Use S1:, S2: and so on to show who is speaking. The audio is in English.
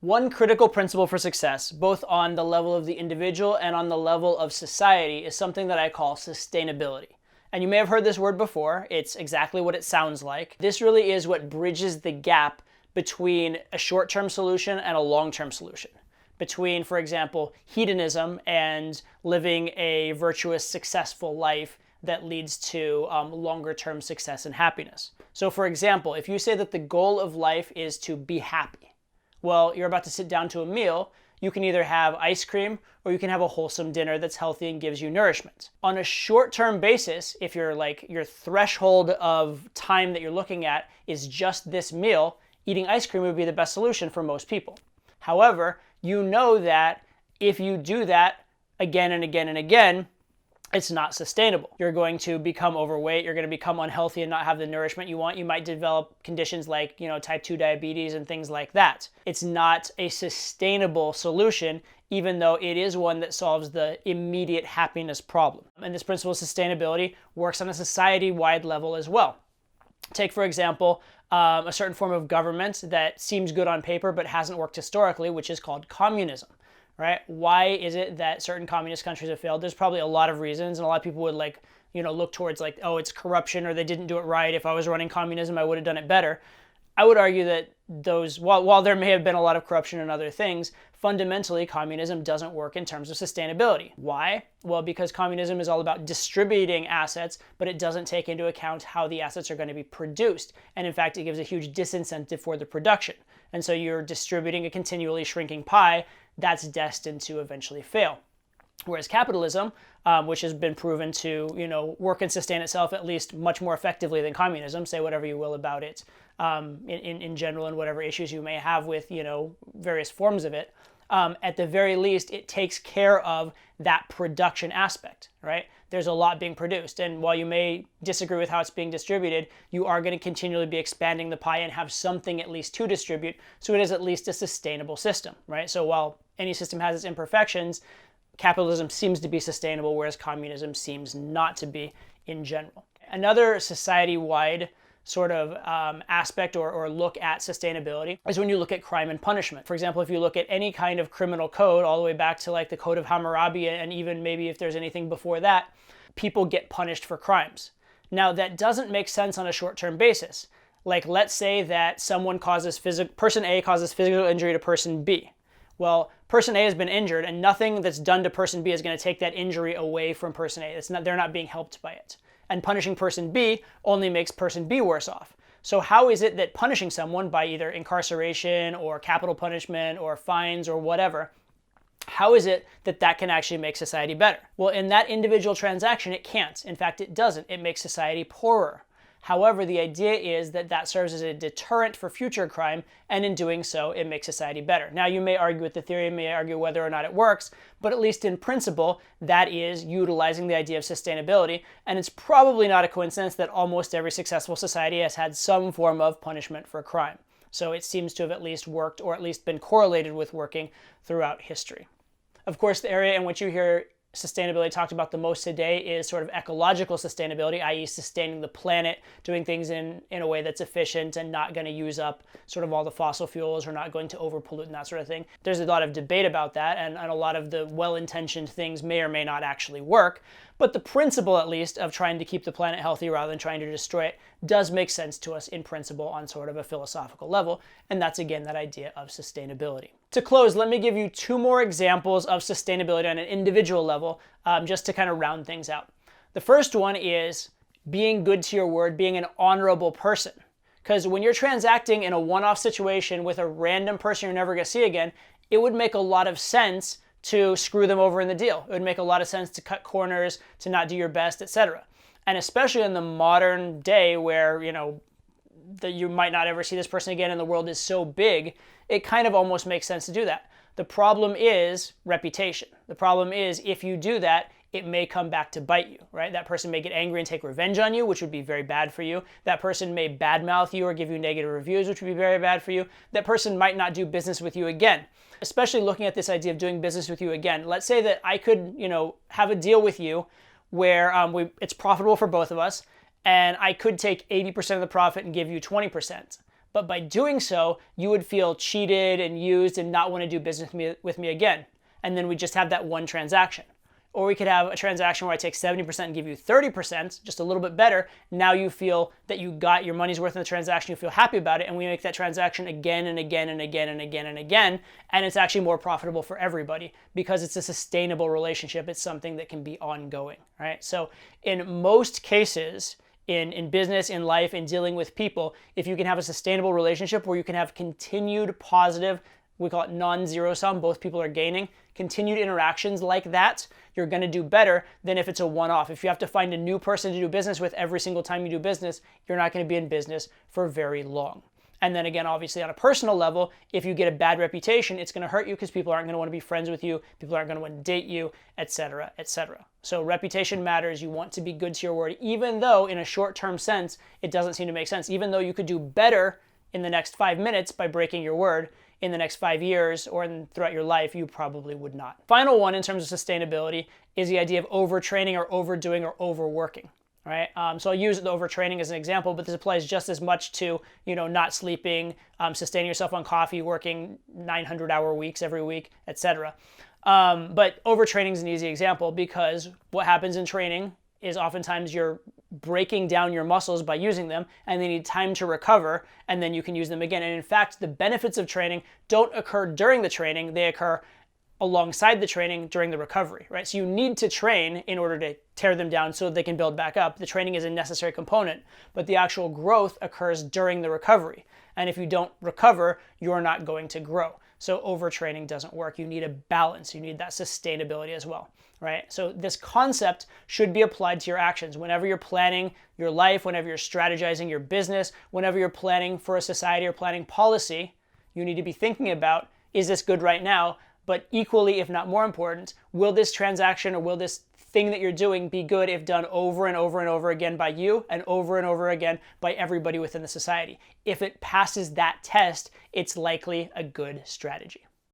S1: One critical principle for success, both on the level of the individual and on the level of society, is something that I call sustainability. And you may have heard this word before. It's exactly what it sounds like. This really is what bridges the gap between a short-term solution and a long-term solution. Between, for example, hedonism and living a virtuous, successful life that leads to longer-term success and happiness. So for example, if you say that the goal of life is to be happy, well, you're about to sit down to a meal, you can either have ice cream or you can have a wholesome dinner that's healthy and gives you nourishment. On a short-term basis, if you're like your threshold of time that you're looking at is just this meal, eating ice cream would be the best solution for most people. However, you know that if you do that again and again and again, it's not sustainable. You're going to become overweight, you're going to become unhealthy and not have the nourishment you want. You might develop conditions like, type 2 diabetes and things like that. It's not a sustainable solution, even though it is one that solves the immediate happiness problem. And this principle of sustainability works on a society-wide level as well. Take, for example, a certain form of government that seems good on paper but hasn't worked historically, which is called communism. Right? Why is it that certain communist countries have failed? There's probably a lot of reasons, and a lot of people would look towards oh, it's corruption or they didn't do it right. If I was running communism, I would have done it better. I would argue that while there may have been a lot of corruption and other things, fundamentally communism doesn't work in terms of sustainability. Why? Well, because communism is all about distributing assets, but it doesn't take into account how the assets are going to be produced. And in fact, it gives a huge disincentive for the production. And so you're distributing a continually shrinking pie that's destined to eventually fail. Whereas capitalism, which has been proven to work and sustain itself at least much more effectively than communism, say whatever you will about it in general and whatever issues you may have with various forms of it, at the very least it takes care of that production aspect, right? There's a lot being produced, and while you may disagree with how it's being distributed, you are going to continually be expanding the pie and have something at least to distribute, so it is at least a sustainable system, right? So while any system has its imperfections, capitalism seems to be sustainable, whereas communism seems not to be in general. Another society-wide sort of aspect or look at sustainability is when you look at crime and punishment. For example, if you look at any kind of criminal code, all the way back to like the Code of Hammurabi, and even maybe if there's anything before that, people get punished for crimes. Now, that doesn't make sense on a short-term basis. Like, let's say that person A causes physical injury to person B. Well, person A has been injured, and nothing that's done to person B is going to take that injury away from person A. They're not being helped by it. And punishing person B only makes person B worse off. So how is it that punishing someone by either incarceration or capital punishment or fines or whatever, how is it that that can actually make society better? Well, in that individual transaction, it can't. In fact, it doesn't. It makes society poorer. However, the idea is that that serves as a deterrent for future crime, and in doing so, it makes society better. Now, you may argue with the theory, you may argue whether or not it works, but at least in principle, that is utilizing the idea of sustainability, and it's probably not a coincidence that almost every successful society has had some form of punishment for crime. So it seems to have at least worked, or at least been correlated with working throughout history. Of course, the area in which you hear sustainability talked about the most today is sort of ecological sustainability, i.e. sustaining the planet, doing things in a way that's efficient and not going to use up sort of all the fossil fuels or not going to overpollute and that sort of thing. There's a lot of debate about that, and a lot of the well-intentioned things may or may not actually work, but the principle, at least, of trying to keep the planet healthy rather than trying to destroy it does make sense to us in principle on sort of a philosophical level, and that's again that idea of sustainability. To close, let me give you two more examples of sustainability on an individual level, just to kind of round things out. The first one is being good to your word, being an honorable person. Because when you're transacting in a one-off situation with a random person you're never going to see again, it would make a lot of sense to screw them over in the deal. It would make a lot of sense to cut corners, to not do your best, etc. And especially in the modern day where, that you might not ever see this person again and the world is so big, it kind of almost makes sense to do that. The problem is reputation. The problem is if you do that, it may come back to bite you, right? That person may get angry and take revenge on you, which would be very bad for you. That person may badmouth you or give you negative reviews, which would be very bad for you. That person might not do business with you again. Especially looking at this idea of doing business with you again. Let's say that I could, have a deal with you where it's profitable for both of us, and I could take 80% of the profit and give you 20%. But by doing so, you would feel cheated and used and not want to do business with me again. And then we just have that one transaction. Or we could have a transaction where I take 70% and give you 30%, just a little bit better. Now you feel that you got your money's worth in the transaction, you feel happy about it, and we make that transaction again and again and again and again and again, and it's actually more profitable for everybody because it's a sustainable relationship. It's something that can be ongoing, right? So in most cases, in business, in life, in dealing with people, if you can have a sustainable relationship where you can have continued positive, we call it non-zero sum, both people are gaining, continued interactions like that, you're going to do better than if it's a one-off. If you have to find a new person to do business with every single time you do business, you're not going to be in business for very long. And then again, obviously on a personal level, if you get a bad reputation, it's going to hurt you because people aren't going to want to be friends with you, people aren't going to want to date you, etc., etc. So reputation matters. You want to be good to your word, even though in a short-term sense, it doesn't seem to make sense. Even though you could do better in the next 5 minutes by breaking your word, in the next 5 years or throughout your life, you probably would not. Final one in terms of sustainability is the idea of overtraining or overdoing or overworking. Right? So I'll use the overtraining as an example, but this applies just as much to, not sleeping, sustaining yourself on coffee, working 900-hour weeks every week, etc. But overtraining is an easy example because what happens in training is oftentimes you're breaking down your muscles by using them, and they need time to recover, and then you can use them again. And in fact, the benefits of training don't occur during the training, they occur alongside the training during the recovery, right? So you need to train in order to tear them down so they can build back up. The training is a necessary component, but the actual growth occurs during the recovery. And if you don't recover, you're not going to grow. So overtraining doesn't work. You need a balance. You need that sustainability as well, right? So this concept should be applied to your actions. Whenever you're planning your life, whenever you're strategizing your business, whenever you're planning for a society or planning policy, you need to be thinking about, is this good right now? But equally, if not more important, will this transaction or will this thing that you're doing be good if done over and over and over again by you and over again by everybody within the society? If it passes that test, it's likely a good strategy.